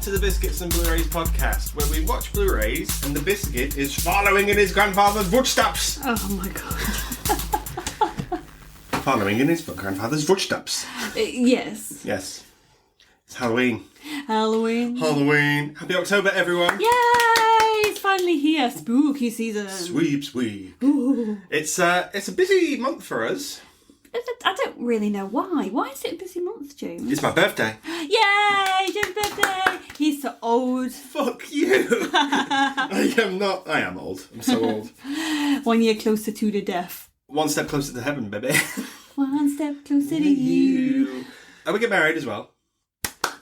to the Biscuits and Blurays podcast, where we watch Blu-rays and the biscuit is following in his grandfather's footsteps. Oh my god. Following in his grandfather's footsteps. Yes. Yes. It's Halloween. Halloween. Halloween. Happy October, everyone. Yay! It's finally here. Spooky season. Sweep. Ooh. It's a busy month for us. I don't really know why. Why is it a busy month, James? It's my birthday. Yay! James' birthday! He's so old. Fuck you. I am old. I'm so old. 1 year closer to the death. One step closer to heaven, baby. One step closer to you. And we get married as well.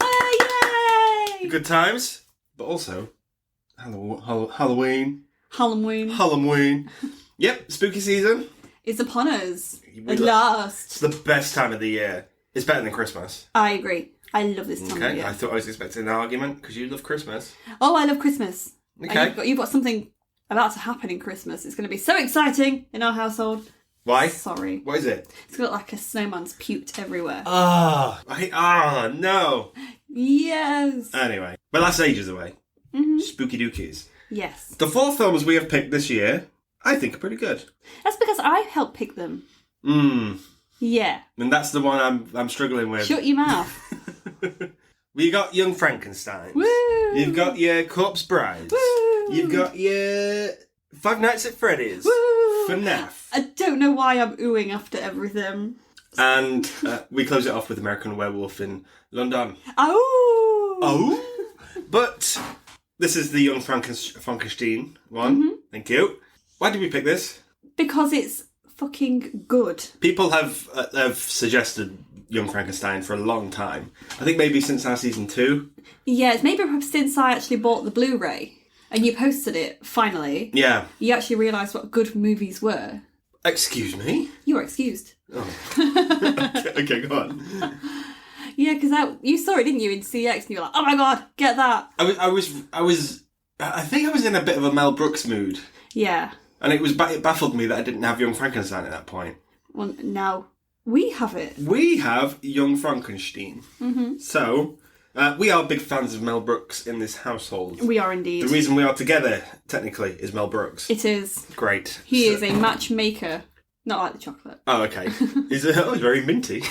Oh, yay! Good times, but also Halloween. Halloween. Yep, spooky season. It's upon us. At last. It's the best time of the year. It's better than Christmas. I agree. I love this time of year. I thought I was expecting an argument because you love Christmas. Oh, I love Christmas. Okay. You've got something about to happen in Christmas. It's going to be so exciting in our household. Why? Sorry. What is it? It's got like a snowman's puked everywhere. No. Yes. Anyway, well, that's ages away. Mm-hmm. Spooky dookies. Yes. The 4 films we have picked this year, I think, are pretty good. That's because I helped pick them. Yeah. And that's the one I'm struggling with. Shut your mouth. We got Young Frankenstein. Woo! You've got your Corpse Brides. Woo! You've got your Five Nights at Freddy's. Woo! FNAF. I don't know why I'm oohing after everything. And we close it off with American Werewolf in London. Oh! But this is the Young Frankenstein one. Mm-hmm. Thank you. Why did we pick this? Because it's fucking good. People have suggested Young Frankenstein for a long time. I think maybe since our season 2. Yeah, it's maybe since I actually bought the Blu-ray and you posted it, finally. Yeah. You actually realised what good movies were. Excuse me? You are excused. Oh. Okay, go on. Yeah, because you saw it, didn't you, in CX, and you were like, oh my god, get that. I think I was in a bit of a Mel Brooks mood. Yeah. And it baffled me that I didn't have Young Frankenstein at that point. Well, now we have it. We have Young Frankenstein. Mm-hmm. So, we are big fans of Mel Brooks in this household. We are indeed. The reason we are together, technically, is Mel Brooks. It is. Great. He is a matchmaker. Not like the chocolate. Oh, okay. He's very minty.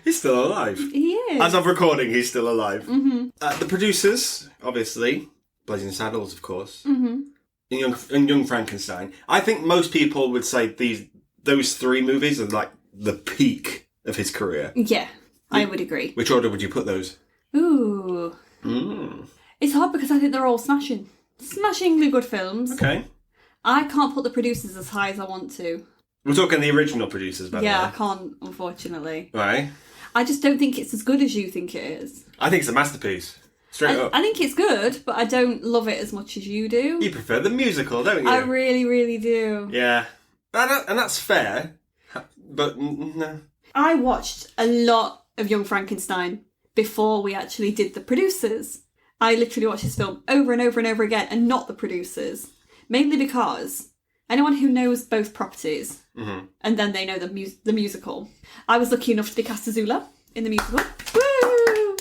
He's still alive. He is. As of recording, he's still alive. Mm-hmm. The producers, obviously, Blazing Saddles, of course, mm-hmm. and Young Frankenstein. I think most people would say those 3 movies are like the peak of his career. Yeah, I would agree. Which order would you put those? Ooh. It's hard because I think they're all smashingly good films. Okay. I can't put the producers as high as I want to. We're talking the original producers, by the way. Yeah, I can't, unfortunately. Right. I just don't think it's as good as you think it is. I think it's a masterpiece. Straight up. I think it's good, but I don't love it as much as you do. You prefer the musical, don't you? I really, really do. Yeah. And that's fair. But, no. I watched a lot of Young Frankenstein before we actually did the producers. I literally watched this film over and over and over again, and not the producers. Mainly because anyone who knows both properties, mm-hmm. and then they know the musical. I was lucky enough to be cast as Ula in the musical. Woo!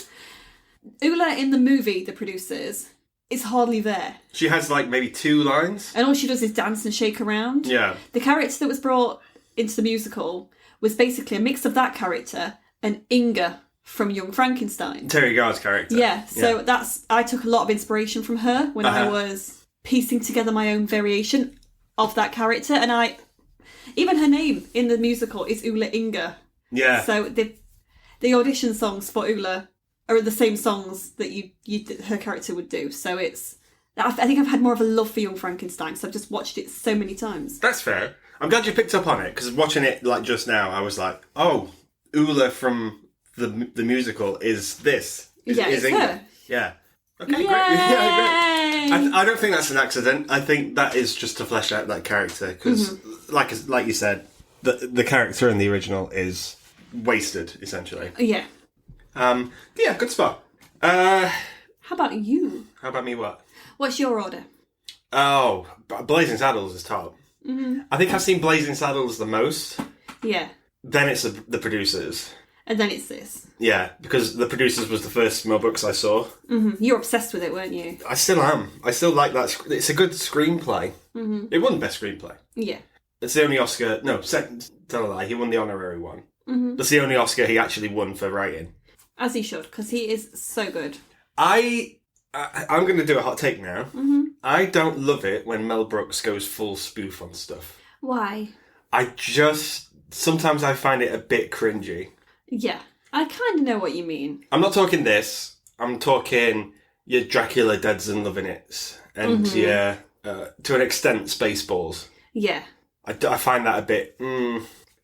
Ula in the movie, the producers, is hardly there. She has like maybe 2 lines. And all she does is dance and shake around. Yeah. The character that was brought into the musical was basically a mix of that character and Inga from Young Frankenstein. Terry Garr's character. Yeah, so I took a lot of inspiration from her when I was piecing together my own variation of that character, and even her name in the musical is Ula Inga. Yeah. So the audition songs for Ula are the same songs that her character would do. So I think I've had more of a love for Young Frankenstein, so I've just watched it so many times. That's fair. I'm glad you picked up on it, because watching it like just now, I was like, oh, Ula from the musical is this. It's her. Yeah. Okay, Yay! great. Yeah, great. I don't think that's an accident. I think that is just to flesh out that character, because, like you said, the character in the original is wasted, essentially. Yeah. Yeah, good spot. How about you? How about me? What? What's your order? Oh, Blazing Saddles is top. Mm-hmm. I think I've seen Blazing Saddles the most. Yeah. Then it's the producers. And then it's this. Yeah, because The Producers was the first Mel Brooks I saw. Mm-hmm. You were obsessed with it, weren't you? I still am. I still like that. It's a good screenplay. Mm-hmm. It won Best Screenplay. Yeah. It's the only Oscar... No, second. Tell a lie. He won the honorary one. Mm-hmm. That's the only Oscar he actually won for writing. As he should, because he is so good. I'm going to do a hot take now. Mm-hmm. I don't love it when Mel Brooks goes full spoof on stuff. Why? Sometimes I find it a bit cringy. Yeah. I kind of know what you mean. I'm not talking this. I'm talking your Dracula Deads and Loving It's. And your, to an extent, Spaceballs. Yeah. I find that a bit...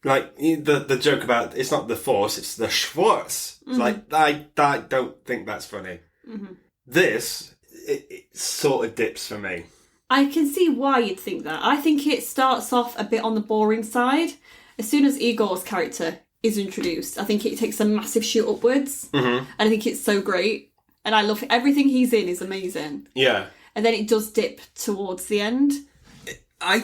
like, the joke about, it's not the Force, it's the Schwartz. It's like, I don't think that's funny. Mm-hmm. This, it sort of dips for me. I can see why you'd think that. I think it starts off a bit on the boring side. As soon as Igor's character is introduced, I think it takes a massive shoot upwards. Mm-hmm. And I think it's so great. And I love everything he's in is amazing. Yeah. And then it does dip towards the end. I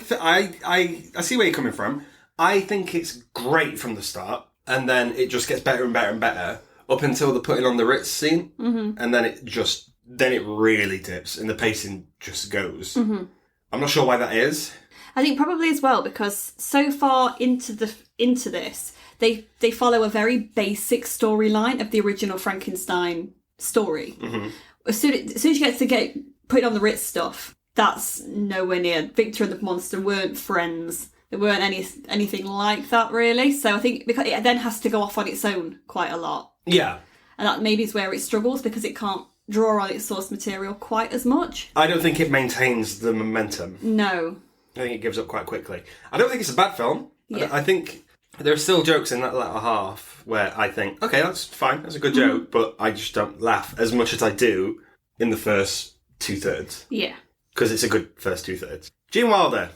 see where you're coming from. I think it's great from the start, and then it just gets better and better and better up until the putting on the Ritz scene, and then it really dips, and the pacing just goes. Mm-hmm. I'm not sure why that is. I think probably as well because so far into this, they follow a very basic storyline of the original Frankenstein story. Mm-hmm. As soon as you get put on the Ritz stuff, that's nowhere near. Victor and the monster weren't friends. There weren't anything like that, really. So I think because it then has to go off on its own quite a lot. Yeah. And that maybe is where it struggles because it can't draw on its source material quite as much. I don't think it maintains the momentum. No. I think it gives up quite quickly. I don't think it's a bad film. Yeah. I think there are still jokes in that latter half where I think, okay, that's fine, that's a good joke, but I just don't laugh as much as I do in the first 2/3. Yeah. Because it's a good first 2/3. Gene Wilder.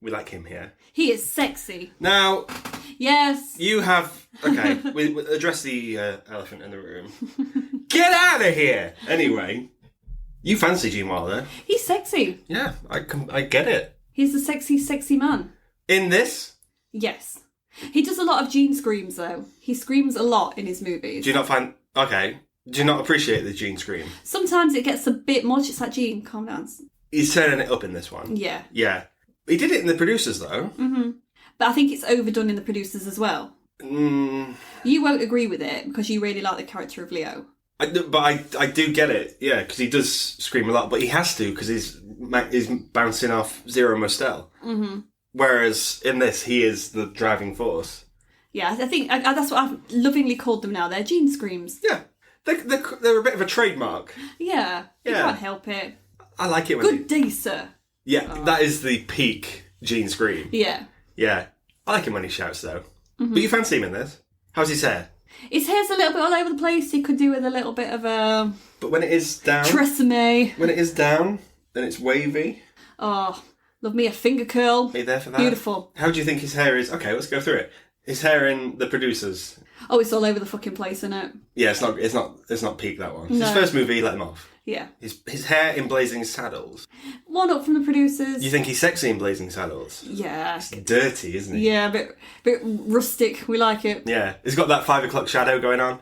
We like him here. He is sexy. Now... Yes. You have... Okay, we address the elephant in the room. Get out of here! Anyway, you fancy Gene Wilder. He's sexy. Yeah, I get it. He's a sexy, sexy man. In this? Yes. He does a lot of Gene screams, though. He screams a lot in his movies. Do you not find... Okay. Do you not appreciate the Gene scream? Sometimes it gets a bit much. It's like, Gene, calm down. He's turning it up in this one. Yeah. Yeah. He did it in The Producers, though. Mm-hmm. But I think it's overdone in The Producers as well. You won't agree with it because you really like the character of Leo. I do get it, yeah, because he does scream a lot, but he has to because he's bouncing off Zero Mostel. Mm-hmm. Whereas in this, he is the driving force. Yeah, I think that's what I've lovingly called them now. They're Gene screams. Yeah, they're a bit of a trademark. Yeah, you can't help it. I like it when Good day, sir. Yeah, that is the peak Gene scream. Yeah. Yeah. I like him when he shouts, though. Mm-hmm. But you fancy him in this? How's his hair? His hair's a little bit all over the place. He could do with a little bit of a... But when it is down... Tresemme. When it is down, then it's wavy. Oh, love me a finger curl. Are you there for that? Beautiful. How do you think his hair is? Okay, let's go through it. His hair in The Producers. Oh, it's all over the fucking place, isn't it? Yeah, it's not peak, that one. No. His first movie, let him off. Yeah. His hair in Blazing Saddles. One up from The Producers. You think he's sexy in Blazing Saddles? Yeah. It's dirty, isn't he? Yeah, a bit rustic. We like it. Yeah. He's got that 5 o'clock shadow going on.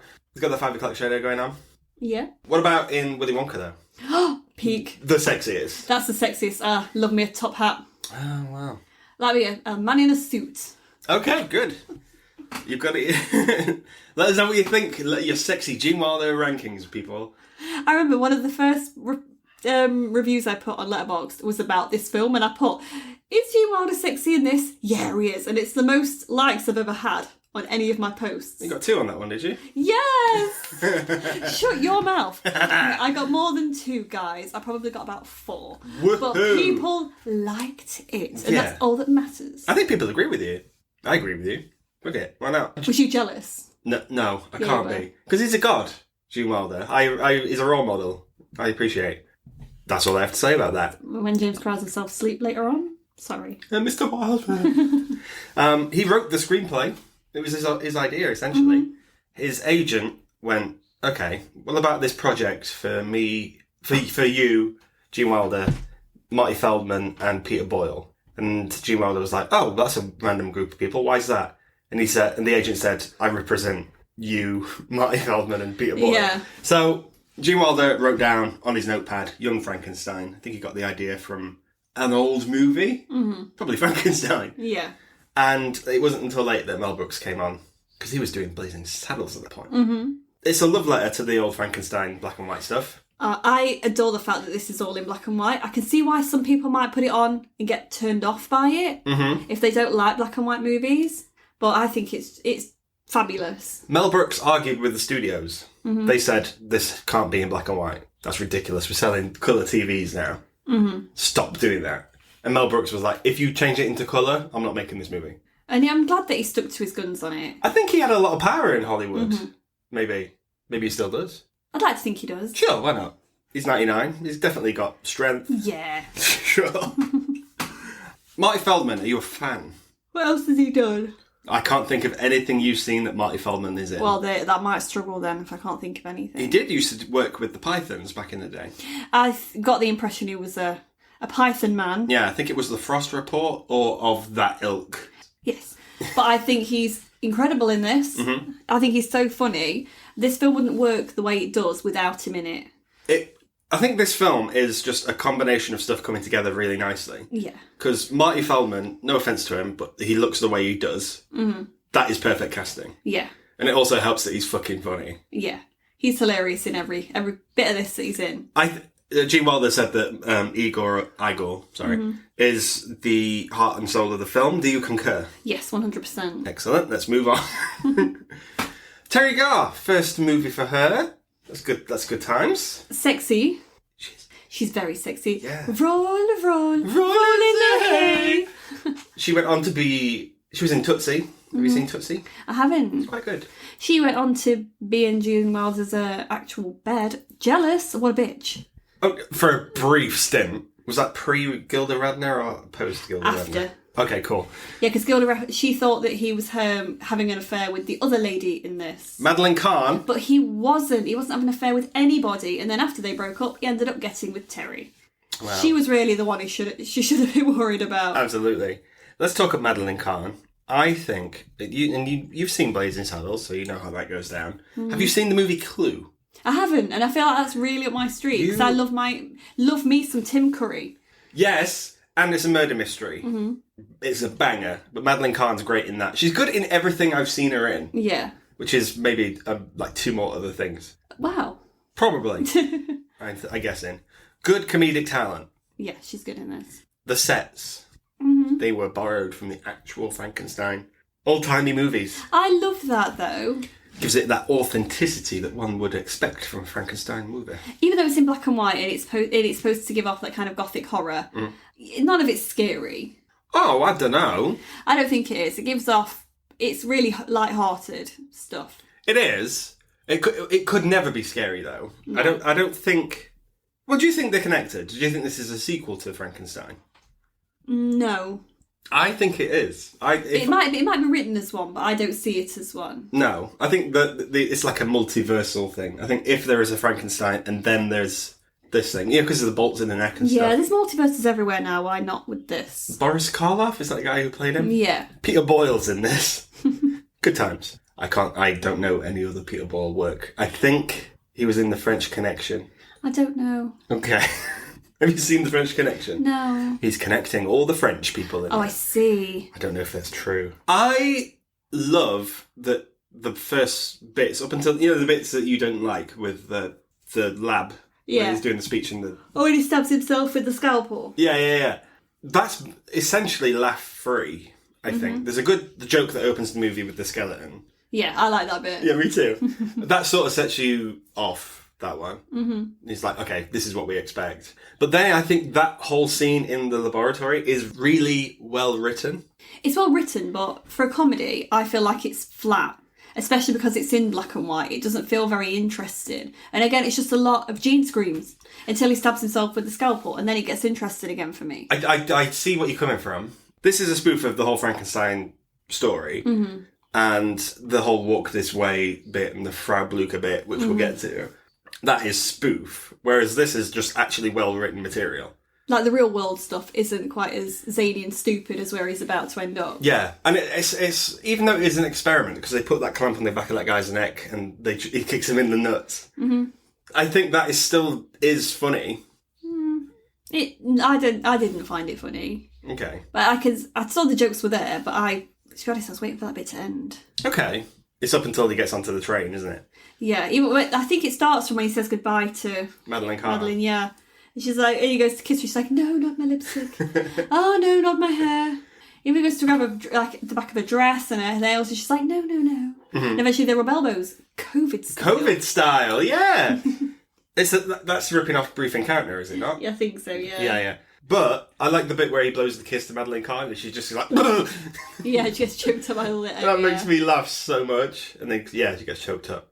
Yeah. What about in Willy Wonka, though? Peak. The sexiest. That's the sexiest. Love me a top hat. Oh, wow. Like me a man in a suit. Okay, good. You've got it. Let us know what you think. Your sexy Gene Wilder rankings, people. I remember one of the first reviews I put on Letterboxd was about this film, and I put, is Gene Wilder sexy in this? Yeah, he is. And it's the most likes I've ever had on any of my posts. You got 2 on that one, did you? Yes! Shut your mouth. I got more than 2, guys. I probably got about 4. Woohoo! But people liked it, and that's all that matters. I think people agree with you. I agree with you. Okay, why not? Was you jealous? No, I can't be. Because he's a god, Gene Wilder. He's a role model. I appreciate. That's all I have to say about that. When James cries himself asleep later on? Sorry. Mr. Wilder. He wrote the screenplay. It was his idea, essentially. Mm-hmm. His agent went, okay, what about this project for me, for you, Gene Wilder, Marty Feldman, and Peter Boyle? And Gene Wilder was like, oh, that's a random group of people. Why is that? And he said, and the agent said, I represent you, Marty Feldman, and Peter Boyle. Yeah. So Gene Wilder wrote down on his notepad, Young Frankenstein. I think he got the idea from an old movie. Probably Frankenstein. Yeah. And it wasn't until late that Mel Brooks came on, because he was doing Blazing Saddles at the point. It's a love letter to the old Frankenstein black and white stuff. I adore the fact that this is all in black and white. I can see why some people might put it on and get turned off by it if they don't like black and white movies. But I think it's fabulous. Mel Brooks argued with the studios. They said, this can't be in black and white. That's ridiculous. We're selling colour TVs now. Stop doing that. And Mel Brooks was like, if you change it into colour, I'm not making this movie. And yeah, I'm glad that he stuck to his guns on it. I think he had a lot of power in Hollywood. Maybe he still does. I'd like to think he does. Sure, why not? He's 99. He's definitely got strength. Yeah. Sure. Marty Feldman, are you a fan? What else has he done? I can't think of anything you've seen that Marty Feldman is in. Well, that might struggle then if I can't think of anything. He did used to work with the Pythons back in the day. I got the impression he was a Python man. Yeah, I think it was the Frost Report or of that ilk. Yes. But I think he's incredible in this. I think he's so funny. This film wouldn't work the way it does without him in it. I think this film is just a combination of stuff coming together really nicely. Yeah. Because Marty Feldman, no offence to him, but he looks the way he does. That is perfect casting. Yeah. And it also helps that he's fucking funny. Yeah. He's hilarious in every bit of this that he's in. Gene Wilder said that Igor, is the heart and soul of the film. Do you concur? Yes, 100%. Excellent. Let's move on. Terry Garr, first movie for her. That's good. That's good times. Sexy. She's very sexy. Yeah. Roll in the hay. She went on to be... She was in Tootsie. Have you seen Tootsie? I haven't. It's quite good. She went on to be in Gene Wilder's actual bed. Jealous? What a bitch. Oh, for a brief stint. Was that pre-Gilda Radner or post-Gilda Radner? After. Okay, cool. Yeah, because she thought that he was having an affair with the other lady in this. Madeline Kahn. But he wasn't. He wasn't having an affair with anybody. And then after they broke up, he ended up getting with Terry. Wow. She was really the one she should have been worried about. Absolutely. Let's talk of Madeline Kahn. I think, you've seen Blazing Saddles, so you know how that goes down. Have you seen the movie Clue? I haven't, and I feel like that's really up my street, because I love me some Tim Curry. Yes, and it's a murder mystery. It's a banger, but Madeline Kahn's great in that. She's good in everything I've seen her in. Yeah. Which is maybe like two more other things. Wow. Probably. I guess in. Good comedic talent. Yeah, she's good in this. The sets. They were borrowed from the actual Frankenstein. Old-timey movies. I love that, though. Gives it that authenticity that one would expect from a Frankenstein movie. Even though it's in black and white and it's supposed to give off that kind of gothic horror, none of it's scary. Oh, I don't know. I don't think it is. It gives off... It's really light-hearted stuff. It is. It could never be scary, though. No. I don't think... Well, do you think they're connected? Do you think this is a sequel to Frankenstein? No. I think it is. It might be written as one, but I don't see it as one. No. I think that it's like a multiversal thing. I think if there is a Frankenstein and then there's this thing, because of the bolts in the neck and stuff. Yeah, there's multiverses everywhere now. Why not with this? Boris Karloff, is that the guy who played him? Yeah. Peter Boyle's in this. Good times. I don't know any other Peter Boyle work. I think he was in The French Connection. I don't know. Okay. Have you seen The French Connection? No. He's connecting all the French people in it. I see. I don't know if that's true. I love that the first bits, up until, the bits that you don't like with the lab. Yeah. When he's doing the speech in the... Oh, and he stabs himself with the scalpel. Yeah. That's essentially laugh-free, I think. There's the joke that opens the movie with the skeleton. Yeah, I like that bit. Yeah, me too. That sort of sets you off, that one. It's like, okay, this is what we expect. But then I think that whole scene in the laboratory is really well written. It's well written, but for a comedy, I feel like it's flat. Especially because it's in black and white. It doesn't feel very interesting. And again, it's just a lot of Gene screams until he stabs himself with the scalpel, and then it gets interesting again for me. I see what you're coming from. This is a spoof of the whole Frankenstein story. And the whole Walk This Way bit and the Frau Blucher bit, which we'll get to. That is spoof. Whereas this is just actually well-written material. Like, the real world stuff isn't quite as zany and stupid as where he's about to end up. Yeah, and it's even though it is an experiment, because they put that clamp on the back of that guy's neck and he kicks him in the nuts. Mm-hmm. I think that is funny. I didn't find it funny. Okay. But I saw the jokes were there, but to be honest, I was waiting for that bit to end. Okay. It's up until he gets onto the train, isn't it? Yeah, I think it starts from when he says goodbye to Madeline Carr. Madeline, yeah. And she's like, and he goes to kiss her, she's like, no, not my lipstick. Oh, no, not my hair. Even goes to grab the back of her dress and her nails, and she's like, no, no, no. Mm-hmm. And eventually they rub elbows. COVID style. COVID style, yeah. That's ripping off Brief Encounter, is it not? Yeah, I think so, yeah. Yeah. But I like the bit where he blows the kiss to Madeline Carr and she's just like... Yeah, she gets choked up by all it. That makes me laugh so much. And then, she gets choked up.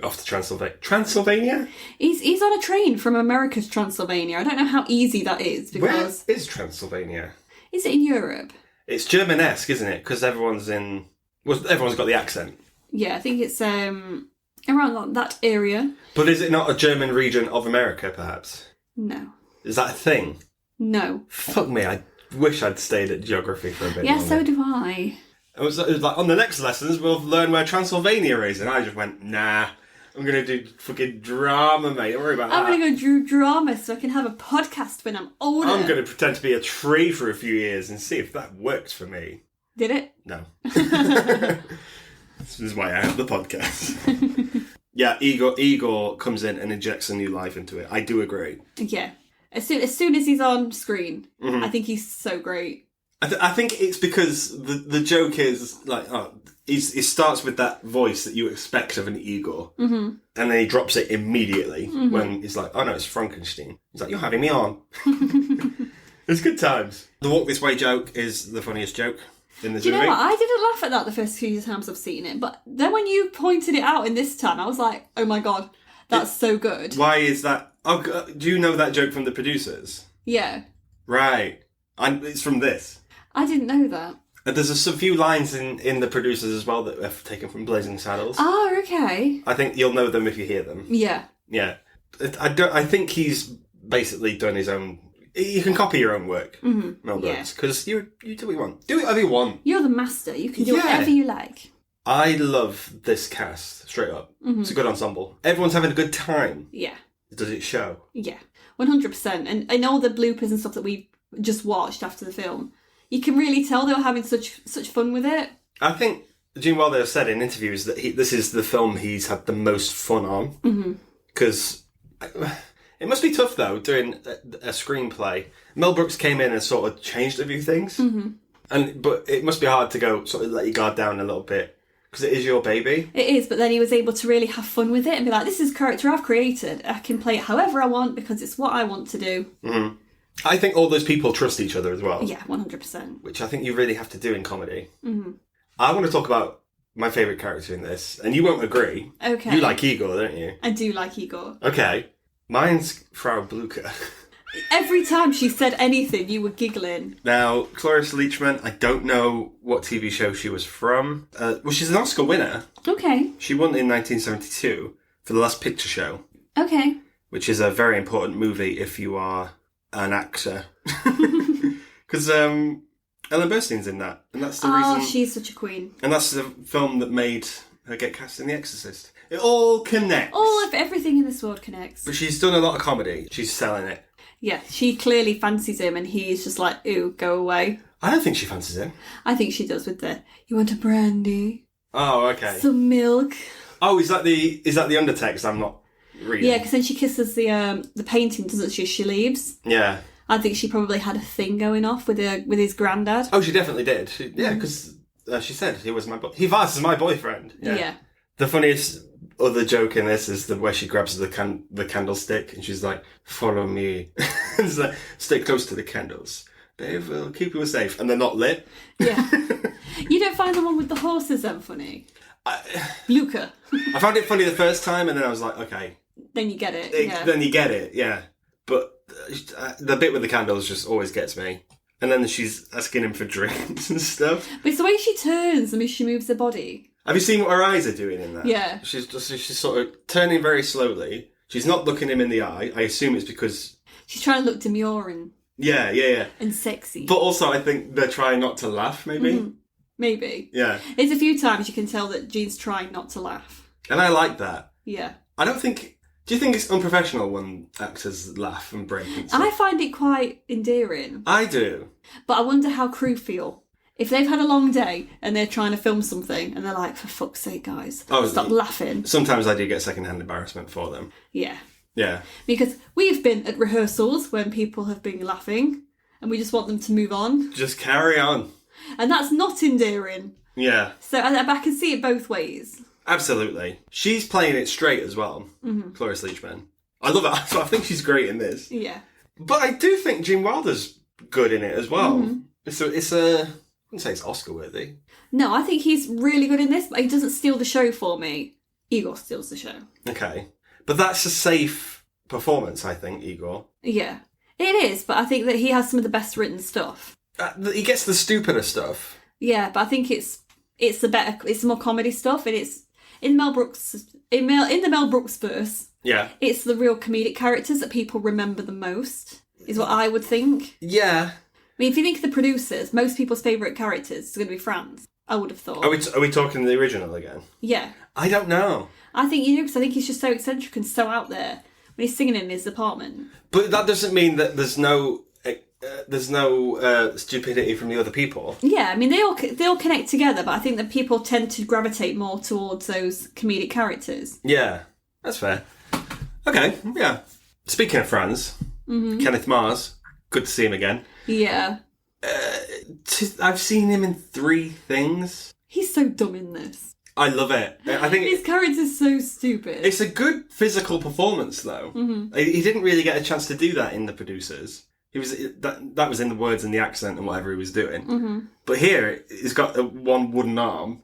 Off to Transylvania. Transylvania? He's on a train from America to Transylvania. I don't know how easy that is, because... Where is Transylvania? Is it in Europe? It's German-esque, isn't it? Because everyone's got the accent. Yeah, I think it's around that area. But is it not a German region of America, perhaps? No. Is that a thing? No. Fuck me, I wish I'd stayed at geography for a bit Yeah, longer. so do I. It was like, on the next lessons, we'll learn where Transylvania is. And I just went, nah, I'm going to do fucking drama, mate. Don't worry about that. I'm going to go do drama so I can have a podcast when I'm older. I'm going to pretend to be a tree for a few years and see if that works for me. Did it? No. This is why I have the podcast. Yeah, Igor comes in and injects a new life into it. I do agree. Yeah. As soon as he's on screen, I think he's so great. I think it's because the joke is like, he starts with that voice that you expect of an Igor, and then he drops it immediately when he's like, oh no, it's Frankenstein. He's like, you're having me on. It's good times. The walk this way joke is the funniest joke in this movie. Do you know what? I didn't laugh at that the first few times I've seen it, but then when you pointed it out in this time, I was like, oh my god, that's so good. Why is that? Oh, do you know that joke from the producers? Yeah. Right. It's from this. I didn't know that. There's a few lines in the producers as well that are taken from Blazing Saddles. Oh, okay. I think you'll know them if you hear them. Yeah. Yeah. I think he's basically done his own... You can copy your own work, Mel Brooks, because you do what you want. Do whatever you want. You're the master. You can do whatever you like. I love this cast, straight up. It's a good ensemble. Everyone's having a good time. Yeah. Does it show? Yeah. 100%. And all the bloopers and stuff that we just watched after the film, you can really tell they were having such fun with it. I think Gene Wilder said in interviews that this is the film he's had the most fun on. Because it must be tough, though, doing a screenplay. Mel Brooks came in and sort of changed a few things. But it must be hard to go sort of let your guard down a little bit. Because it is your baby. It is, but then he was able to really have fun with it and be like, this is a character I've created. I can play it however I want because it's what I want to do. I think all those people trust each other as well. Yeah, 100%. Which I think you really have to do in comedy. I want to talk about my favourite character in this, and you won't agree. Okay. You like Igor, don't you? I do like Igor. Okay. Mine's Frau Blucher. Every time she said anything, you were giggling. Now, Cloris Leachman, I don't know what TV show she was from. Well, she's an Oscar winner. Okay. She won in 1972 for The Last Picture Show. Okay. Which is a very important movie if you are an actor. Because Ellen Burstyn's in that. And that's the reason... Oh, she's such a queen. And that's the film that made her get cast in The Exorcist. It all connects. All of everything in this world connects. But she's done a lot of comedy. She's selling it. Yeah, she clearly fancies him and he's just like, ooh, go away. I don't think she fancies him. I think she does with the, you want a brandy? Oh, okay. Some milk? Oh, is that the undertext I'm not reading? Yeah, because then she kisses the painting, doesn't she, as she leaves? Yeah. I think she probably had a thing going off with his granddad. Oh, she definitely did. Yeah, because she said he was my boyfriend. Yeah. The funniest other joke in this is where she grabs the candlestick and she's like, follow me. It's like, stay close to the candles. They will keep you safe. And they're not lit. Yeah. You don't find the one with the horses then funny? Luca. I found it funny the first time and then I was like, okay. Then you get it. Then you get it, yeah. But the bit with the candles just always gets me. And then she's asking him for drinks and stuff. But it's the way she turns and she moves her body. Have you seen what her eyes are doing in that? Yeah. She's sort of turning very slowly. She's not looking him in the eye. I assume it's because... She's trying to look demure and... Yeah. and sexy. But also, I think they're trying not to laugh, maybe. Mm-hmm. Maybe. Yeah. It's a few times you can tell that Jade's trying not to laugh. And I like that. Yeah. I don't think... Do you think it's unprofessional when actors laugh and break and stuff? I find it quite endearing. I do. But I wonder how crew feel. If they've had a long day and they're trying to film something and they're like, for fuck's sake, guys, stop laughing. Sometimes I do get second-hand embarrassment for them. Yeah. Yeah. Because we've been at rehearsals when people have been laughing and we just want them to move on. Just carry on. And that's not endearing. Yeah. So I can see it both ways. Absolutely. She's playing it straight as well, Cloris Leachman. I love it. So I think she's great in this. Yeah. But I do think Gene Wilder's good in it as well. So it's I wouldn't say it's Oscar-worthy. No, I think he's really good in this, but he doesn't steal the show for me. Igor steals the show. Okay. But that's a safe performance, I think, Igor. Yeah. It is, but I think that he has some of the best written stuff. He gets the stupider stuff. Yeah, but I think it's the more comedy stuff, and it's in the Mel Brooks verse. Yeah. It's the real comedic characters that people remember the most, is what I would think. Yeah. I mean, if you think of the producers, most people's favourite characters is going to be Franz, I would have thought. Are we talking the original again? Yeah. I don't know. I think you do, because I think he's just so eccentric and so out there when he's singing in his apartment. But that doesn't mean that there's no stupidity from the other people. Yeah, I mean, they all connect together, but I think that people tend to gravitate more towards those comedic characters. Yeah, that's fair. Okay, yeah. Speaking of Franz, Kenneth Mars, good to see him again. Yeah. I've seen him in 3 things. He's so dumb in this. I love it. I think his character's so stupid. It's a good physical performance, though. He didn't really get a chance to do that in The Producers. That was in the words and the accent and whatever he was doing. But here, he's got one wooden arm.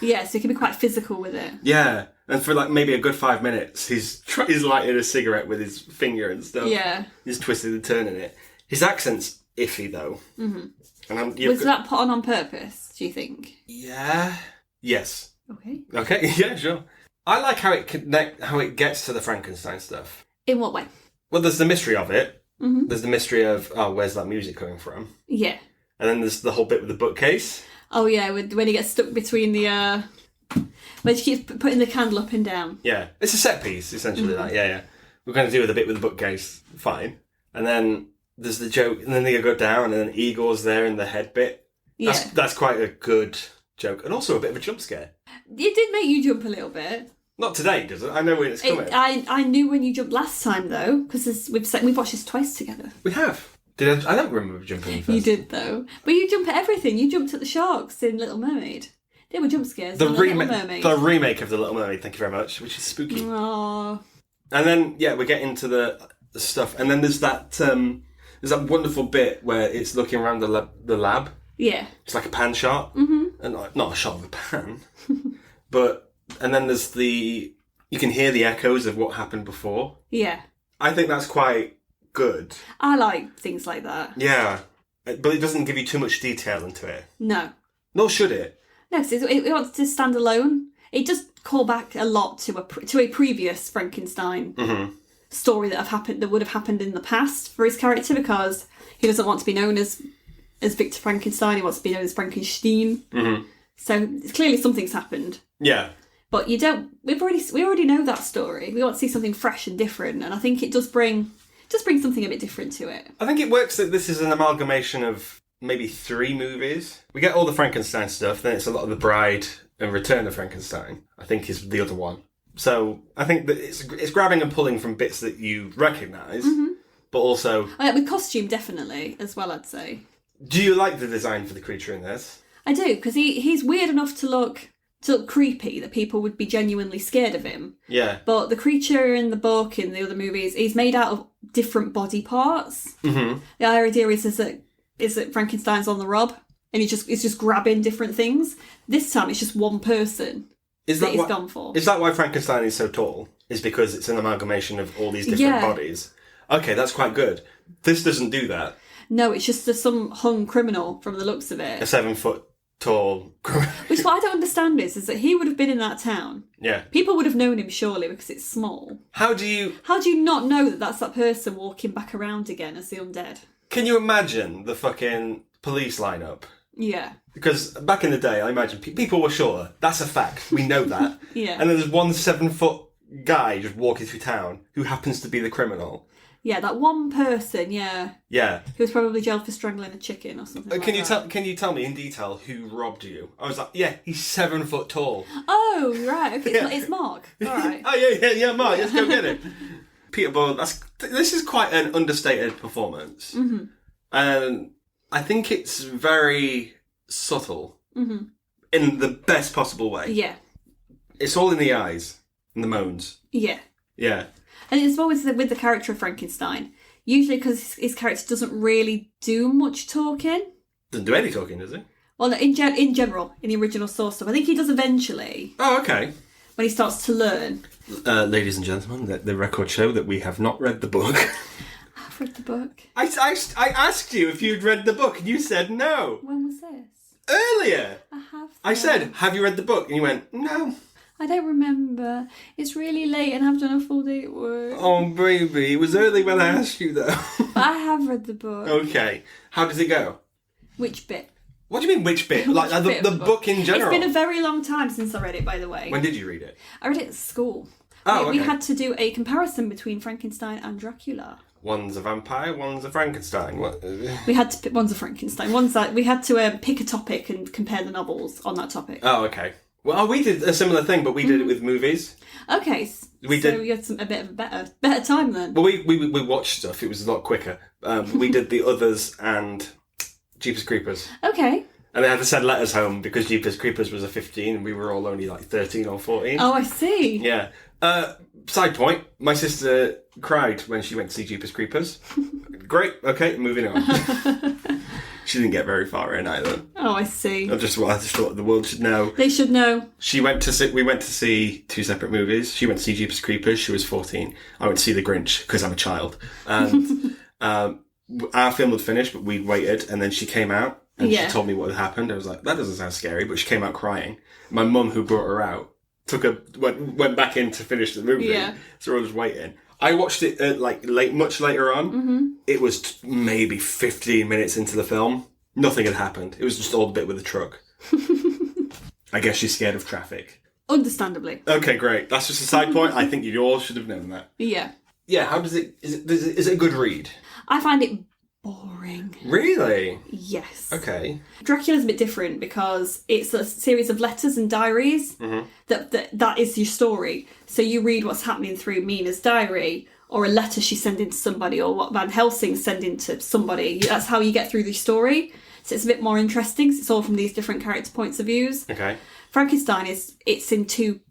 Yeah, so he can be quite physical with it. Yeah, and for like maybe a good 5 minutes, he's lighting a cigarette with his finger and stuff. Yeah. He's twisting and turning it. His accent's iffy, though. And was that put on purpose, do you think? Yeah. Yes. Okay, yeah, sure. I like how it gets to the Frankenstein stuff. In what way? Well, there's the mystery of it. There's the mystery of, where's that music coming from? Yeah. And then there's the whole bit with the bookcase. Oh, yeah, when he gets stuck between the... when she keeps putting the candle up and down. Yeah. It's a set piece, essentially. That. Yeah. We're going to do with a bit with the bookcase. Fine. And then there's the joke, and then they go down, and then Igor's there in the head bit. That's quite a good joke. And also a bit of a jump scare. It did make you jump a little bit. Not today, does it? I know when it's coming. I knew when you jumped last time, though, because we've watched this twice together. We have. Did I don't remember jumping first. You did, though. But you jump at everything. You jumped at the sharks in Little Mermaid. They were jump scares in Little Mermaid. The remake of The Little Mermaid, thank you very much, which is spooky. Aww. And then, we get into the stuff. And then there's that wonderful bit where it's looking around the lab. Yeah. It's like a pan shot. And not a shot of a pan. And then there's you can hear the echoes of what happened before. Yeah. I think that's quite good. I like things like that. Yeah. But it doesn't give you too much detail into it. No. Nor should it. No, because it wants to stand alone. It does call back a lot to a previous Frankenstein story that would have happened in the past for his character, because he doesn't want to be known as Victor Frankenstein. He wants to be known as Frankenstein. So clearly something's happened. Yeah. But we already know that story. We want to see something fresh and different, and I think it does bring something a bit different to it. I think it works that this is an amalgamation of maybe 3 movies. We get all the Frankenstein stuff, then it's a lot of The Bride and Return of Frankenstein, I think is the other one. So I think that it's grabbing and pulling from bits that you recognise, but also... with costume, definitely, as well, I'd say. Do you like the design for the creature in this? I do, because he's weird enough to look creepy that people would be genuinely scared of him. Yeah. But the creature in the book, in the other movies, he's made out of different body parts. The idea is that Frankenstein's on the rob, and he's just grabbing different things. This time it's just one person he's gone for. Is that why Frankenstein is so tall? Is because it's an amalgamation of all these different bodies? Okay, that's quite good. This doesn't do that. No, it's just some hung criminal from the looks of it. A 7 foot tall. Which what I don't understand is that he would have been in that town. Yeah. People would have known him surely because it's small. How do you not know that that's that person walking back around again as the undead? Can you imagine the fucking police lineup? Yeah. Because back in the day, I imagine people were shorter. That's a fact. We know that. Yeah. And then there's one 7-foot guy just walking through town who happens to be the criminal. Yeah, that one person, yeah. Yeah. Who was probably jailed for strangling a chicken or something like that. Can you tell me in detail who robbed you? I was like, yeah, he's 7 foot tall. Oh, right. Okay, Yeah. it's Mark. All right. Oh, yeah, Mark, let's go get it. Peter Boyle, this is quite an understated performance. Mm-hmm. And I think it's very subtle in the best possible way. Yeah. It's all in the eyes and the moans. Yeah. Yeah. And it's always with the character of Frankenstein. Usually because his character doesn't really do much talking. Doesn't do any talking, does he? Well, in general, in the original source stuff. I think he does eventually. Oh, okay. When he starts to learn. Ladies and gentlemen, the record show that we have not read the book. I've read the book. I asked you if you'd read the book and you said no. When was this? Earlier. I have. I said, have you read the book? And you went, no. I don't remember. It's really late and I've done a full day at work. Oh, baby. It was early when I asked you, though. But I have read the book. Okay. How does it go? Which bit? What do you mean, which bit? Like, Bit the of book in general? It's been a very long time since I read it, by the way. When did you read it? I read it at school. Oh, We okay. had to do a comparison between Frankenstein and Dracula. One's a vampire, one's a Frankenstein. What? We had to pick, one's a Frankenstein. One's that we had to pick a topic and compare the novels on that topic. Oh, okay. Well, we did a similar thing, but we did it with movies. Okay, We so did. you had a bit of a better time then. Well, we watched stuff. It was a lot quicker. We did The Others and Jeepers Creepers. Okay. And they had to send letters home because Jeepers Creepers was a 15 and we were all only like 13 or 14. Oh, I see. Yeah. Side point, my sister cried when she went to see Jeepers Creepers. Great, okay, moving on. She didn't get very far in either. Oh, I see. I just thought the world should know. They should know. We went to see 2 separate movies. She went to see Jeepers Creepers, she was 14. I went to see The Grinch because I'm a child. And our film had finished, but we'd waited, and then she came out and she told me what had happened. I was like, that doesn't sound scary, but she came out crying. My mum, who brought her out, went back in to finish the movie. Yeah. So I was waiting. I watched it much later on. Mm-hmm. It was maybe 15 minutes into the film. Nothing had happened. It was just all the bit with the truck. I guess she's scared of traffic. Understandably. Okay, great. That's just a side point. I think you all should have known that. Yeah. Yeah. How does it? Is it a good read? I find it boring. Really? Yes. Okay. Dracula's a bit different because it's a series of letters and diaries that is your story. So you read what's happening through Mina's diary or a letter she's sending to somebody or what Van Helsing's sending to somebody. That's how you get through the story. So it's a bit more interesting. It's all from these different character points of views. Okay. Frankenstein it's two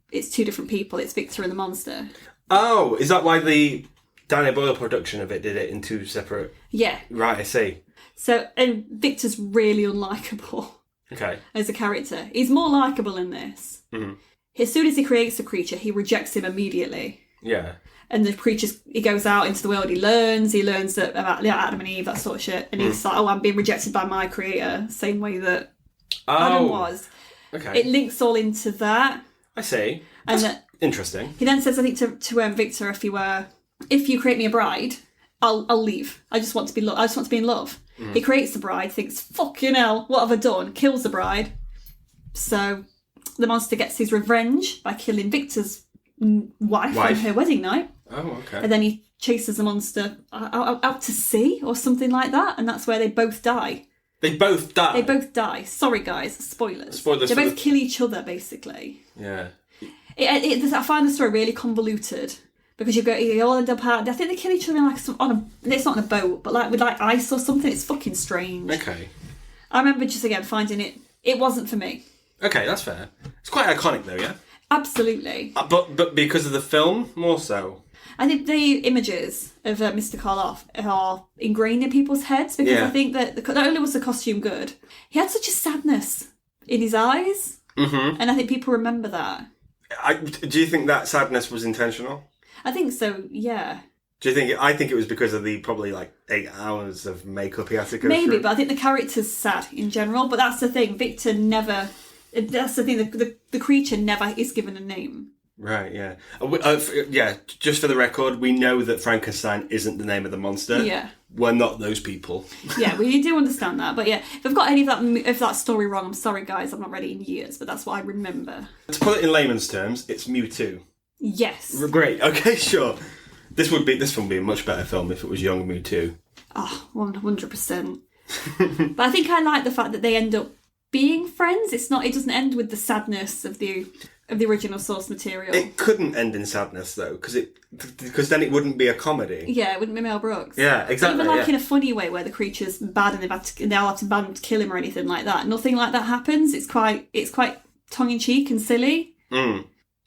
different people. It's Victor and the monster. Oh, is that why the Danny Boyle production of it did it in 2 separate? Yeah. Right, I see. So, and Victor's really unlikable. Okay. As a character. He's more likeable in this. Mm-hmm. As soon as he creates a creature, he rejects him immediately. Yeah. And the creatures, he goes out into the world, he learns that about Adam and Eve, that sort of shit. And he's like, oh, I'm being rejected by my creator. Same way that Adam was. Okay. It links all into that. I see. And That's interesting. He then says, I think, to Victor, if you create me a bride, I'll leave. I just want to be in love. He creates the bride, thinks, fucking hell, what have I done? Kills the bride. So the monster gets his revenge by killing Victor's wife on her wedding night. Oh, okay. And then he chases the monster out to sea or something like that, and that's where they both die. They both die? Sorry, guys. Spoilers. Spoilers. They both kill each other, basically. Yeah. I find the story really convoluted. Because you all end up out. I think they kill each other in it's not on a boat, but with ice or something. It's fucking strange. Okay. I remember just again finding it wasn't for me. Okay, that's fair. It's quite iconic though, yeah. Absolutely. But because of the film, more so. I think the images of Mr. Karloff are ingrained in people's heads because I think that not only was the costume good, he had such a sadness in his eyes, and I think people remember that. Do you think that sadness was intentional? I think so, yeah. Do you think? I think it was because of the probably like 8 hours of makeup he had to go Maybe, through. but I think the character's sad in general. But that's the thing. Victor never. That's the thing. The creature never is given a name. Right. Yeah. Yeah. Just for the record, we know that Frankenstein isn't the name of the monster. Yeah. We're not those people. Yeah, we do understand that. But yeah, if I've got any of that story wrong, I'm sorry, guys. I've not read it in years, but that's what I remember. To put it in layman's terms, it's Mewtwo. Yes. Great. Okay. Sure. This film would be a much better film if it was young Mewtwo. Oh, 100%. But I think I like the fact that they end up being friends. It doesn't end with the sadness of the original source material. It couldn't end in sadness though, because then it wouldn't be a comedy. Yeah, it wouldn't be Mel Brooks. Yeah, exactly. Even like in a funny way where the creature's bad and they all have to ban to kill him or anything like that. Nothing like that happens. It's quite tongue in cheek and silly. Mm.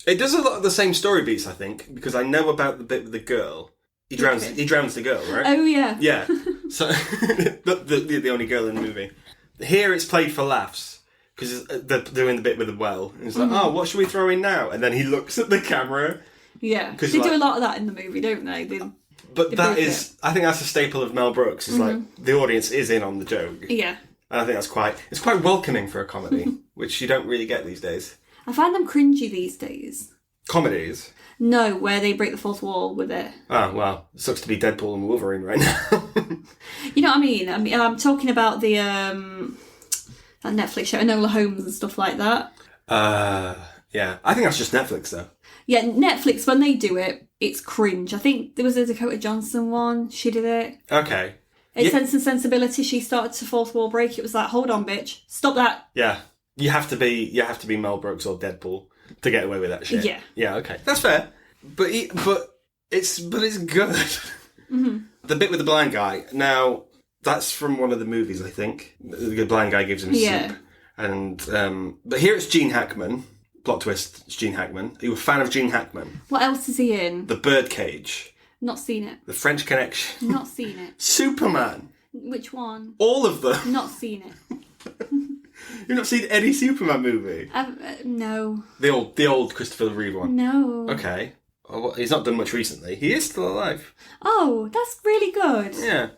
It does a lot of the same story beats, I think, because I know about the bit with the girl. He drowns the girl, right? Oh yeah. Yeah. So the only girl in the movie. Here it's played for laughs. Because they're doing the bit with the well. And it's like, oh, what should we throw in now? And then he looks at the camera. Yeah. They do a lot of that in the movie, don't they? I think that's a staple of Mel Brooks. Is like, the audience is in on the joke. Yeah. And I think it's quite welcoming for a comedy, which you don't really get these days. I find them cringy these days. Comedies? No, where they break the fourth wall with it. Oh, well, it sucks to be Deadpool and Wolverine right now. You know what I mean? I'm talking about the... that Netflix show, Enola Holmes and stuff like that. Yeah. I think that's just Netflix, though. Yeah, Netflix, when they do it, it's cringe. I think there was a Dakota Johnson one. She did it. Okay. In Sense and Sensibility, she started to fourth wall break. It was like, hold on, bitch. Stop that. Yeah. You have to be Mel Brooks or Deadpool to get away with that shit. Yeah. Yeah, okay. That's fair. But it's good. Mm-hmm. The bit with the blind guy. Now... That's from one of the movies, I think. The blind guy gives him soup. And but here it's Gene Hackman. Plot twist, it's Gene Hackman. Are you a fan of Gene Hackman? What else is he in? The Birdcage. Not seen it. The French Connection. Not seen it. Superman. Which one? All of them. Not seen it. You've not seen any Superman movie? No. The old Christopher Reeve one? No. Okay. Well, he's not done much recently. He is still alive. Oh, that's really good. Yeah.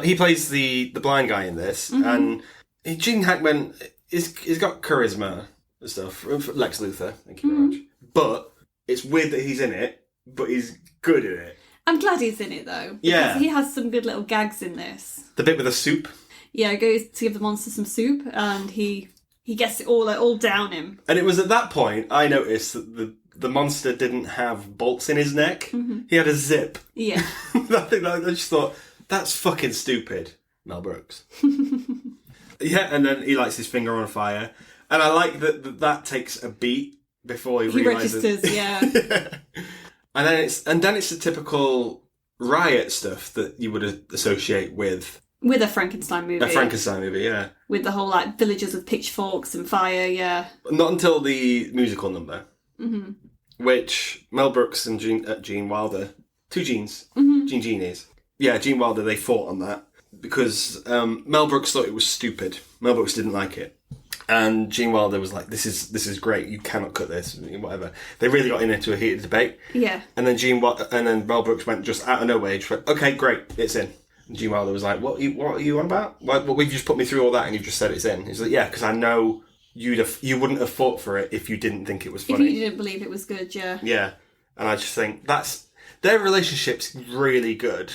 He plays the blind guy in this, and Gene Hackman he's got charisma and stuff. Lex Luthor, thank you very much. But it's weird that he's in it, but he's good at it. I'm glad he's in it though. Yeah. Because he has some good little gags in this. The bit with the soup. Yeah, he goes to give the monster some soup, and he gets it all down him. And it was at that point I noticed that the monster didn't have bolts in his neck. He had a zip. Yeah. I just thought, that's fucking stupid, Mel Brooks. Yeah, and then he lights his finger on fire. And I like that takes a beat before he realises. Registers, yeah. Yeah. And then it's the typical riot stuff that you would associate with a Frankenstein movie. A Frankenstein movie, yeah. With the whole like villagers with pitchforks and fire, yeah. Not until the musical number. Mm-hmm. Which Mel Brooks and Gene Wilder, two Genes, Genies. Yeah, Gene Wilder, they fought on that because Mel Brooks thought it was stupid. Mel Brooks didn't like it. And Gene Wilder was like, this is great, you cannot cut this, whatever. They really got into a heated debate. Yeah. And then Mel Brooks went just out of nowhere, just went, okay, great, it's in. And Gene Wilder was like, what are you on about? Well, we've just put me through all that and you just said it's in. He's like, yeah, because I know you wouldn't have fought for it if you didn't think it was funny. If you didn't believe it was good, yeah. Yeah. And I just think their relationship's really good.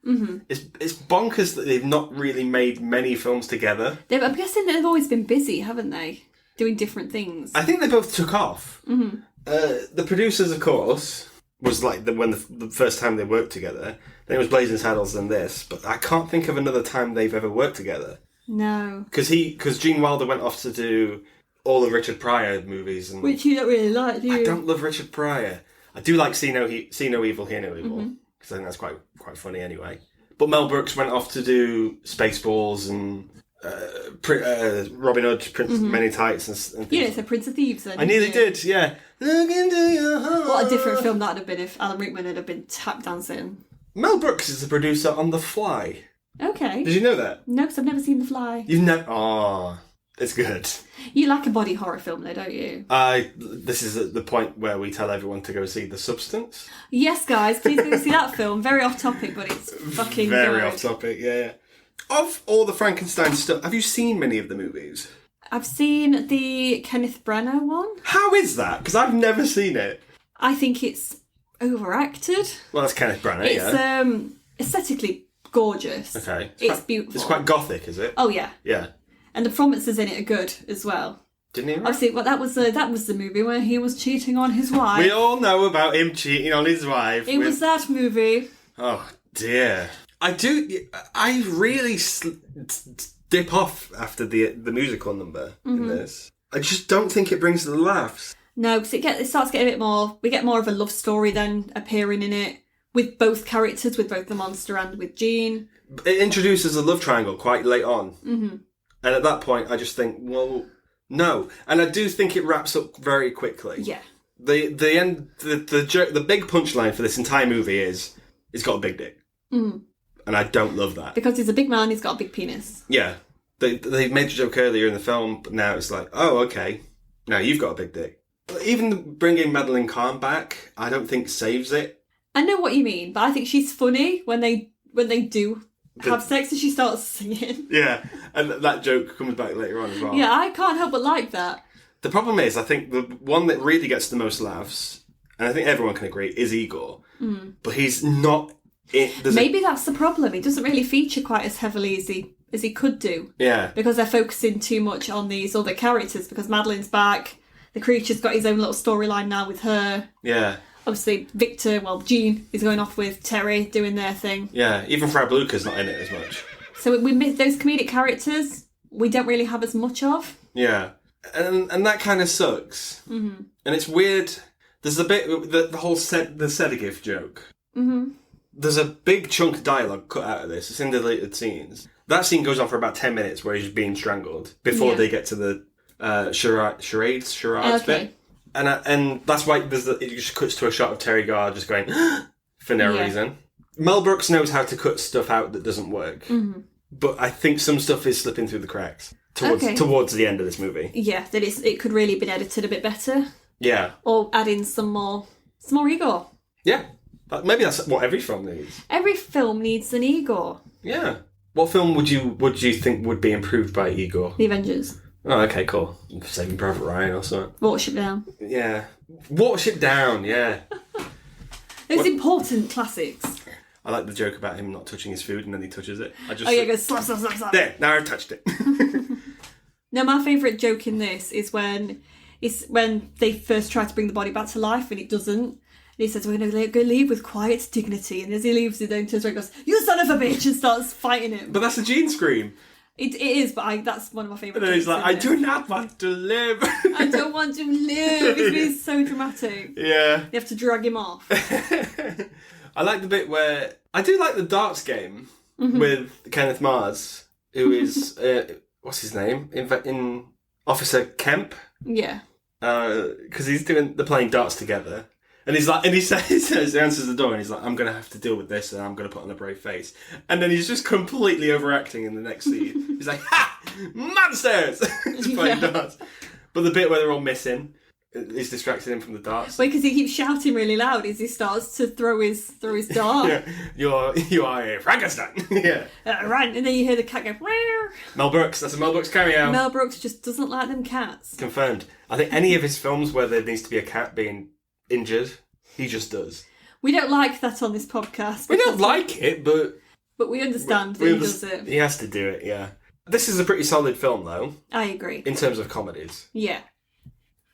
Mm-hmm. It's bonkers that they've not really made many films together. I'm guessing that they've always been busy, haven't they? Doing different things. I think they both took off. Mm-hmm. The producers, of course, was like when the first time they worked together. Then it was Blazing Saddles and this, but I can't think of another time they've ever worked together. No. Because Gene Wilder went off to do all the Richard Pryor movies. Which you don't really like, do you? I don't love Richard Pryor. I do like See No Evil, Hear No Evil. Because I think that's quite funny anyway. But Mel Brooks went off to do Spaceballs and Robin Hood, Prince of Many Tights and things. Yeah, it's a Prince of Thieves then. I nearly did, yeah. Look into your heart. What a different film that would have been if Alan Rickman had been tap dancing. Mel Brooks is the producer on The Fly. Okay. Did you know that? No, because I've never seen The Fly. You've never... Oh. It's good. You like a body horror film, though, don't you? This is at the point where we tell everyone to go see The Substance. Yes, guys, please go see that film. Very off topic, but it's fucking Very good. off topic, yeah. Of all the Frankenstein stuff, have you seen many of the movies? I've seen the Kenneth Branagh one. How is that? Because I've never seen it. I think it's overacted. Well, that's Kenneth Branagh, It's aesthetically gorgeous. Okay. It's beautiful. It's quite gothic, is it? Oh, yeah. Yeah. And the performances in it are good as well. Didn't he? Obviously, well, that was the movie where he was cheating on his wife. We all know about him cheating on his wife. It was that movie. Oh, dear. I really dip off after the musical number in this. I just don't think it brings the laughs. No, because it starts getting a bit more... We get more of a love story then appearing in it with both characters, with both the monster and with Jean. It introduces a love triangle quite late on. Mm-hmm. And at that point, I just think, well, no. And I do think it wraps up very quickly. Yeah. The big punchline for this entire movie is, it's got a big dick. Mm. And I don't love that. Because he's a big man, he's got a big penis. Yeah. They made the joke earlier in the film, but now it's like, oh, okay. Now you've got a big dick. Even bringing Madeline Kahn back, I don't think saves it. I know what you mean, but I think she's funny when they do have sex and she starts singing. Yeah, and that joke comes back later on as well. Yeah, I can't help but like that. The problem is, I think the one that really gets the most laughs, and I think everyone can agree, is Igor. Mm. But he's not... Maybe that's the problem. He doesn't really feature quite as heavily as he could do. Yeah. Because they're focusing too much on these other characters, because Madeline's back, the creature's got his own little storyline now with her. Yeah. Obviously, Jean is going off with Terry, doing their thing. Yeah, even Frau Blucher's not in it as much. So we miss those comedic characters, we don't really have as much of. Yeah. And that kind of sucks. Mm-hmm. And it's weird. There's a bit, the whole the sedative joke. Mm-hmm. There's a big chunk of dialogue cut out of this. It's in deleted scenes. That scene goes on for about 10 minutes where he's being strangled before they get to the charades bit. And that's why it just cuts to a shot of Terry Garr just going, for no reason. Mel Brooks knows how to cut stuff out that doesn't work. Mm-hmm. But I think some stuff is slipping through the cracks towards the end of this movie. Yeah, that it could really have been edited a bit better. Yeah. Or add in some more Igor. Yeah. Maybe that's what every film needs. Every film needs an Igor. Yeah. What film would you think would be improved by Igor? The Avengers. Oh, okay, cool. Saving Private Ryan or something. Watership Down. Yeah. Watership Down, yeah. Those important classics. I like the joke about him not touching his food and then he touches it. He goes slap, slap, slap, slap. There, now I've touched it. Now, my favourite joke in this is when they first try to bring the body back to life and it doesn't. And he says, we're going to go leave with quiet dignity. And as he leaves, he then turns around and goes, you son of a bitch, and starts fighting him. But that's a Jean scream. It is, but that's one of my favourite jokes. And then he's like, I do not want to live. I don't want to live. It's been so dramatic. Yeah. You have to drag him off. I like the bit where... I do like the darts game with Kenneth Mars, who is... what's his name? In Officer Kemp? Yeah. Because they're playing darts together. And he says, he answers the door and he's like, I'm going to have to deal with this and I'm going to put on a brave face. And then he's just completely overacting in the next scene. He's like, ha! Monsters! Just playing darts. But the bit where they're all missing is distracting him from the darts. Wait, because he keeps shouting really loud as he starts to throw his dart. Yeah, you are a Frankenstein. Yeah. Right, and then you hear the cat go, Rawr! Mel Brooks, that's a Mel Brooks cameo. Mel Brooks just doesn't like them cats. Confirmed. I think any of his films where there needs to be a cat being injured, he just does. We don't like that on this podcast. We don't like it, but we understand that he does it. He has to do it, yeah. This is a pretty solid film, though. I agree. In terms of comedies. Yeah.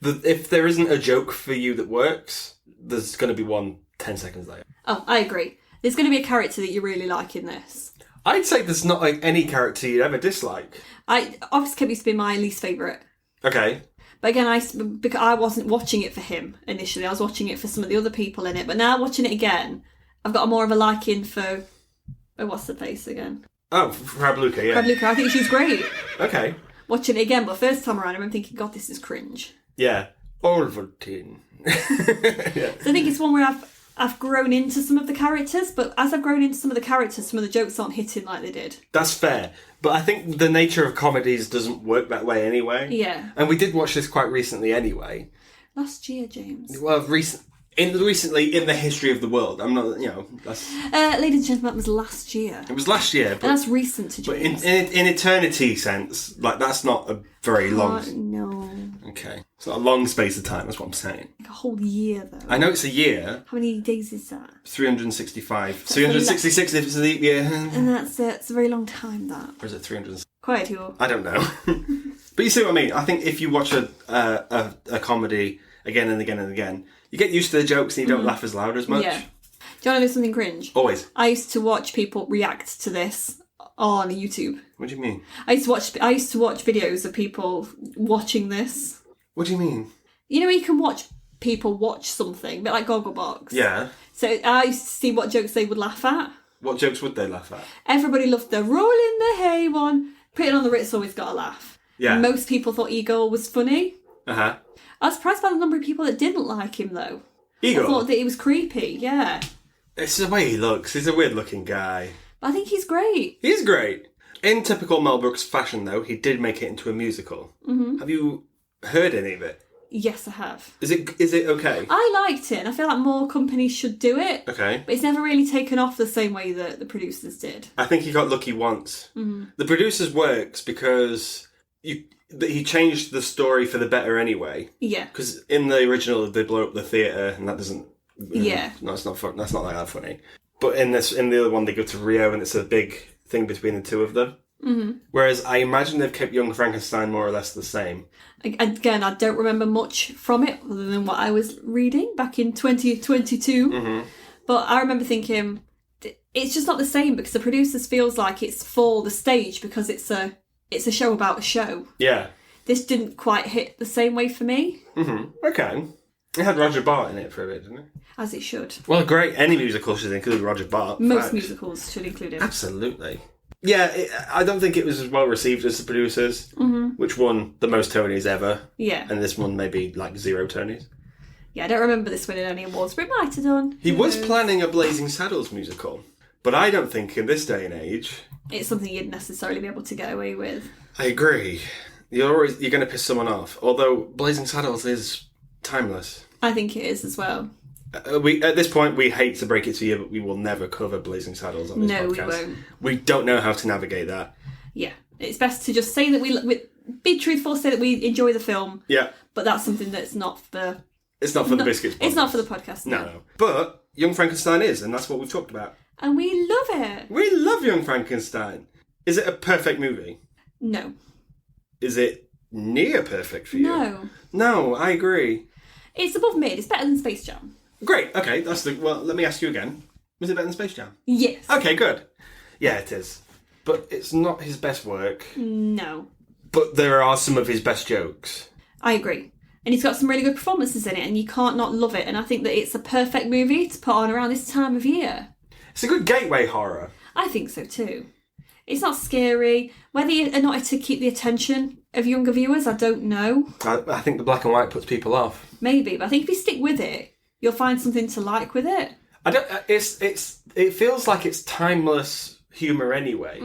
If there isn't a joke for you that works, there's going to be one 10 seconds later. Oh, I agree. There's going to be a character that you really like in this. I'd say there's not any character you'd ever dislike. Officer Kemp used to be my least favourite. Okay. But again, because I wasn't watching it for him initially. I was watching it for some of the other people in it. But now watching it again, I've got more of a liking for... Oh, what's the face again? Oh, Frau Blucher, yeah. Frau Blucher, I think she's great. Okay. Watching it again, but first time around, I'm thinking, God, this is cringe. Yeah. Ovaltine. Yeah. So I think it's one where I've grown into some of the characters, but as I've grown into some of the characters, some of the jokes aren't hitting like they did. That's fair. But I think the nature of comedies doesn't work that way anyway. Yeah. And we did watch this quite recently anyway. Last year, James. Well, recently in the history of the world. I'm not, that's... Ladies and gentlemen, that was last year. It was last year. But, and that's recent to James. But in eternity sense, like, that's not a very long... No. Okay. It's not a long space of time, that's what I'm saying. Like a whole year, though. I know it's a year. How many days is that? 365. 366 if it's a leap year. And that's it. It's a very long time, that. Or is it 300? Quite a I don't know. But you see what I mean? I think if you watch a comedy again and again and again, you get used to the jokes and you don't laugh as loud as much. Yeah. Do you want to know something cringe? Always. I used to watch people react to this on YouTube. What do you mean? I used to watch videos of people watching this. What do you mean? You know, you can watch people watch something, a bit like Gogglebox. Yeah. So I used to see what jokes they would laugh at. What jokes would they laugh at? Everybody loved the roll in the hay one. Putting on the Ritz always got a laugh. Yeah. Most people thought Eagle was funny. Uh-huh. I was surprised by the number of people that didn't like him, though. Eagle? I thought that he was creepy, yeah. It's the way he looks. He's a weird-looking guy. But I think he's great. He's great. In typical Mel Brooks fashion, though, he did make it into a musical. Mm-hmm. Have you heard any of it? Yes, I have. Is it okay? I liked it, and I feel like more companies should do it. Okay. But it's never really taken off the same way that the producers did. I think he got lucky once. Mm-hmm. The producers works because he changed the story for the better anyway. Yeah. Because in the original, they blow up the theatre, and that doesn't... Yeah. No, it's not fun. That's not like that funny. But in the other one, they go to Rio, and it's a big thing between the two of them. Mm-hmm. Whereas I imagine they've kept Young Frankenstein more or less the same. Again, I don't remember much from it other than what I was reading back in 2022. Mm-hmm. But I remember thinking, it's just not the same because the producers feels like it's for the stage because it's a show about a show. Yeah. This didn't quite hit the same way for me. Mm-hmm. Okay. It had Roger Bart in it for a bit, didn't it? As it should. Well, great. Any musical should include Roger Bart. Most musicals should include him. Absolutely. Yeah, I don't think it was as well received as the producers, which won the most Tonys ever. Yeah. And this one maybe like 0 Tonys. Yeah, I don't remember this winning any awards, but it might have done. He was planning a Blazing Saddles musical, but I don't think in this day and age... It's something you'd necessarily be able to get away with. I agree. You're going to piss someone off, although Blazing Saddles is timeless. I think it is as well. At this point, we hate to break it to you, but we will never cover Blazing Saddles on this podcast. No, we won't. We don't know how to navigate that. Yeah. It's best to just say that we be truthful, say that we enjoy the film. Yeah. But that's something that's not for... It's not for the Biscuits podcast. It's not for the podcast, no. But Young Frankenstein is, and that's what we've talked about. And we love it. We love Young Frankenstein. Is it a perfect movie? No. Is it near perfect for you? No. No, I agree. It's above mid. It's better than Space Jam. Great. Okay, well, let me ask you again. Was it better than Space Jam? Yes. Okay, good. Yeah, it is. But it's not his best work. No. But there are some of his best jokes. I agree. And he's got some really good performances in it, and you can't not love it. And I think that it's a perfect movie to put on around this time of year. It's a good gateway horror. I think so too. It's not scary. Whether or not to keep the attention of younger viewers, I don't know. I think the black and white puts people off. Maybe, but I think if you stick with it, you'll find something to like with it. It feels like it's timeless humour anyway.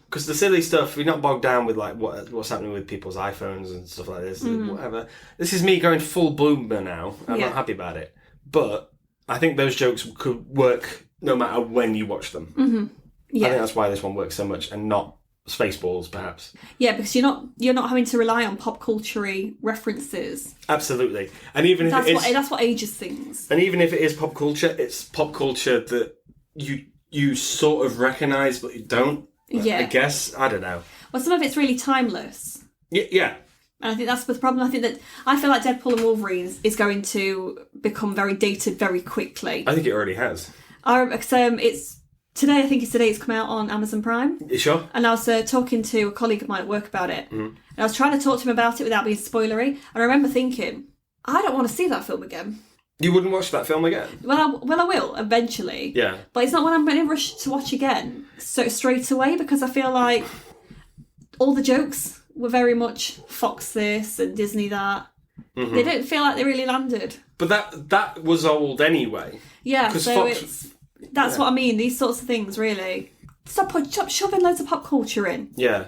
Because the silly stuff, we're not bogged down with like what's happening with people's iPhones and stuff like this, and whatever. This is me going full bloomer now. I'm not happy about it. But I think those jokes could work no matter when you watch them. Yeah. I think that's why this one works so much, and not Spaceballs, perhaps. Yeah, because you're not having to rely on pop culture-y references. Absolutely, and even if that's what ages things. And even if it is pop culture, it's pop culture that you sort of recognise, but you don't. Yeah, I guess I don't know. Well, some of it's really timeless. Yeah. And I think that's the problem. I feel like Deadpool and Wolverine is going to become very dated very quickly. I think it already has. It's today. I think it's today. It's come out on Amazon Prime. You sure? And I was talking to a colleague of mine at work about it, and I was trying to talk to him about it without being spoilery. And I remember thinking, I don't want to see that film again. You wouldn't watch that film again? Well, I will eventually. Yeah. But it's not one I'm in a rush to watch again so straight away, because I feel like all the jokes were very much Fox this and Disney that. They don't feel like they really landed. But that was old anyway. Yeah, 'Cause so Fox- that's what I mean. These sorts of things, really. Stop shoving loads of pop culture in. Yeah.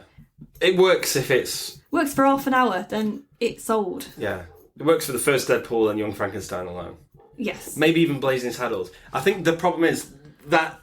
It works if it's... Works for half an hour, then it's old. Yeah. It works for the first Deadpool and Young Frankenstein alone. Yes. Maybe even Blazing Saddles. I think the problem is that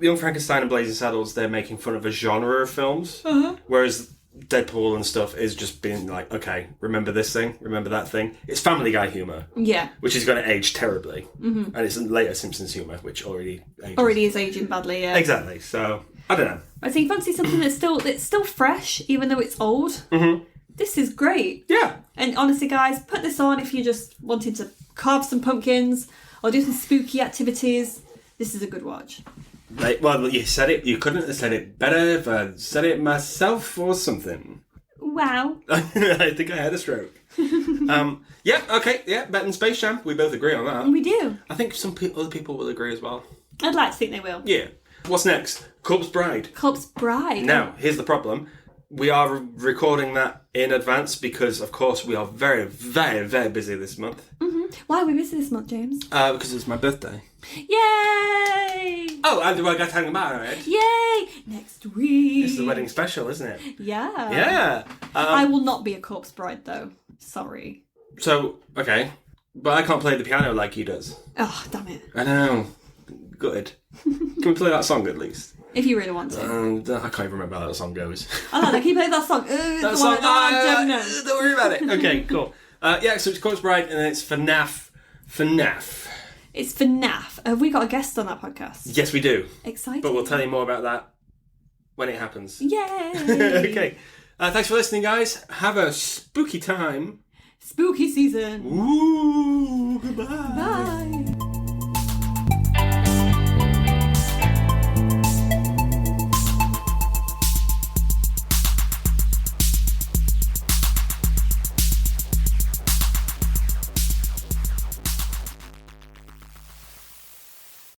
Young Frankenstein and Blazing Saddles, they're making fun of a genre of films. Whereas Deadpool and stuff is just being like, okay, remember this thing, remember that thing. It's Family Guy humour. Yeah. Which is going to age terribly. And it's later Simpsons humour, which already ages. Already is aging badly, yeah. Exactly. So, I don't know. I think fancy something that's still fresh, even though it's old. This is great. Yeah. And honestly, guys, put this on if you're just wanting to carve some pumpkins or do some spooky activities. This is a good watch. Well, you said it. You couldn't have said it better if I said it myself or something. Wow. I think I had a stroke. Yeah, okay, yeah, better than Space Jam. We both agree on that. We do. I think some other people will agree as well. I'd like to think they will. Yeah. What's next? Corpse Bride. Corpse Bride. Now, here's the problem. We are recording that in advance because, of course, we are very, very, very busy this month. Why are we busy this month, James? Because it's my birthday. Yay! Oh, and do I get to hang about it? Yay! Next week. It's the wedding special, isn't it? Yeah. Yeah. I will not be a corpse bride, though. Sorry. So, okay. But I can't play the piano like he does. Oh, damn it. I know. Good. Can we play that song at least? If you really want to. I can't even remember how that song goes. I don't know. Can you play that song? That song? I don't know. Don't worry about it. Okay, cool. Yeah, so it's Corpse Bride and then it's FNAF. FNAF. It's FNAF. Have we got a guest on that podcast? Yes, we do. Exciting. But we'll tell you more about that when it happens. Yay! Okay. Thanks for listening, guys. Have a spooky time. Spooky season. Ooh, goodbye. Bye.